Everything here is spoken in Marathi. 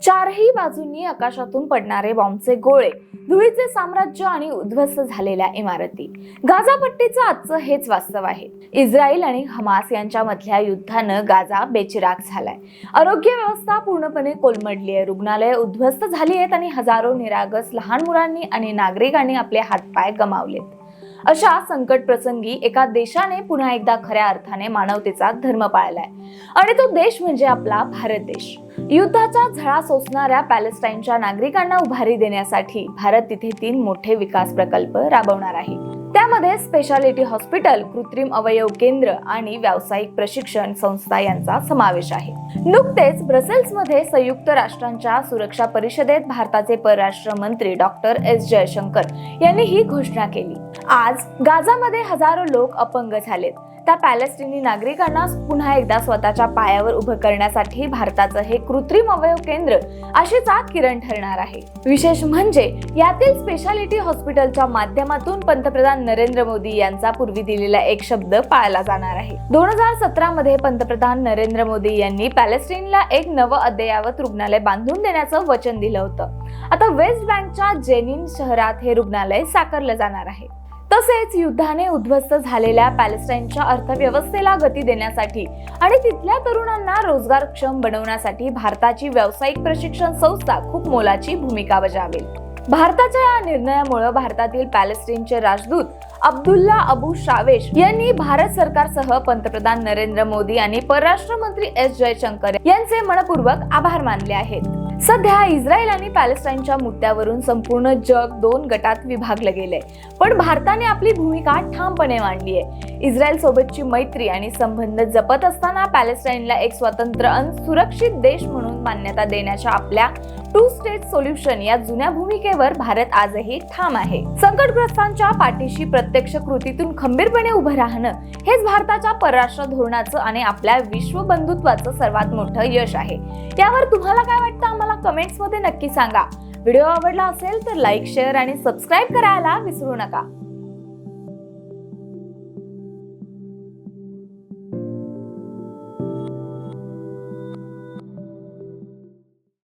चारही बाजूंनी आकाशातून पडणारे बॉम्बचे गोळे, धुळीचे साम्राज्य आणि उद्ध्वस्त झालेल्या इमारती. गाझा पट्टीचं आजचं हेच वास्तव आहे. इस्रायल आणि हमास यांच्यामधल्या युद्धानं गाझा बेचिराख झालाय. आरोग्य व्यवस्था पूर्णपणे कोलमडली आहे. रुग्णालये उद्ध्वस्त झाली आहेत आणि हजारो निरागस लहान मुलांनी आणि नागरिकांनी आपले हातपाय गमावलेत. अशा संकट प्रसंगी एका देशाने पुन्हा एकदा खऱ्या अर्थाने मानवतेचा धर्म पाळलाय आणि तो देश म्हणजे आपला भारत देश. युद्धाचा झळा सोसणाऱ्या पॅलेस्टाईनच्या नागरिकांना उभारी देण्यासाठी भारत तिथे 3 मोठे विकास प्रकल्प राबवणार आहे. त्यामध्ये स्पेशालिटी हॉस्पिटल, कृत्रिम अवयव केंद्र आणि व्यावसायिक प्रशिक्षण संस्था यांचा समावेश आहे. नुकतेच ब्रसेल्समध्ये संयुक्त राष्ट्रांच्या सुरक्षा परिषदेत भारताचे परराष्ट्र मंत्री डॉक्टर एस जयशंकर यांनी ही घोषणा केली. आज गाझामध्ये हजारो लोक अपंग झालेत. त्या पॅलेस्टिनी नागरिकांना पुन्हा एकदा स्वतःच्या पायावर उभं करण्यासाठी भारताचं हे कृत्रिम अवयव केंद्र आशेचा किरण ठरणार आहे. विशेष म्हणजे यातील स्पेशालिटी हॉस्पिटलच्या माध्यमातून पंतप्रधान नरेंद्र मोदी यांचा पूर्वी दिलेला एक शब्द पाळला जाणार आहे. 2017 मध्ये पंतप्रधान नरेंद्र मोदी यांनी पॅलेस्टाईनला एक नवं अद्ययावत रुग्णालय बांधून देण्याचं वचन दिलं होतं. आता वेस्ट बँकच्या जेनिन शहरात हे रुग्णालय साकारलं जाणार आहे. तसेच युद्धाने उद्ध्वस्त झालेल्या पॅलेस्टाईनच्या अर्थव्यवस्थेला गती देण्यासाठी आणि तिथल्या तरुणांना रोजगारक्षम बनवण्यासाठी भारताची व्यावसायिक प्रशिक्षण संस्था खूप मोलाची भूमिका बजावेल. भारताच्या या निर्णयामुळे भारतातील पॅलेस्टाईनचे राजदूत अब्दुल्ला अबू शावेश यांनी भारत सरकारसह पंतप्रधान नरेंद्र मोदी आणि परराष्ट्र मंत्री एस जयशंकर यांचे मनपूर्वक आभार मानले आहेत. सध्या इस्रायल आणि पॅलेस्टाईनच्या मुद्द्यावरून संपूर्ण जग 2 गटात विभागलं गेलंय, पण भारताने आपली भूमिका ठामपणे मांडली आहे. इस्रायल सोबतची मैत्री आणि संबंध जपत असताना पॅलेस्टाईनला एक स्वतंत्र आणि सुरक्षित देश म्हणून मान्यता देण्याच्या आपल्या 2 स्टेट सोल्युशन या जुन्या भूमिकेवर भारत आजही ठाम आहे. संकटग्रस्तांच्या पाठीशी प्रत्यक्ष कृतीतून खंबीरपणे उभं राहणं हेच भारताच्या परराष्ट्र धोरणाचं आणि आपल्या विश्व बंधुत्वाचं सर्वात मोठं यश आहे. यावर तुम्हाला काय वाटतं आम्हाला कमेंट्स मध्ये नक्की सांगा. व्हिडिओ आवडला असेल तर लाईक, शेअर आणि सबस्क्राईब करायला विसरू नका.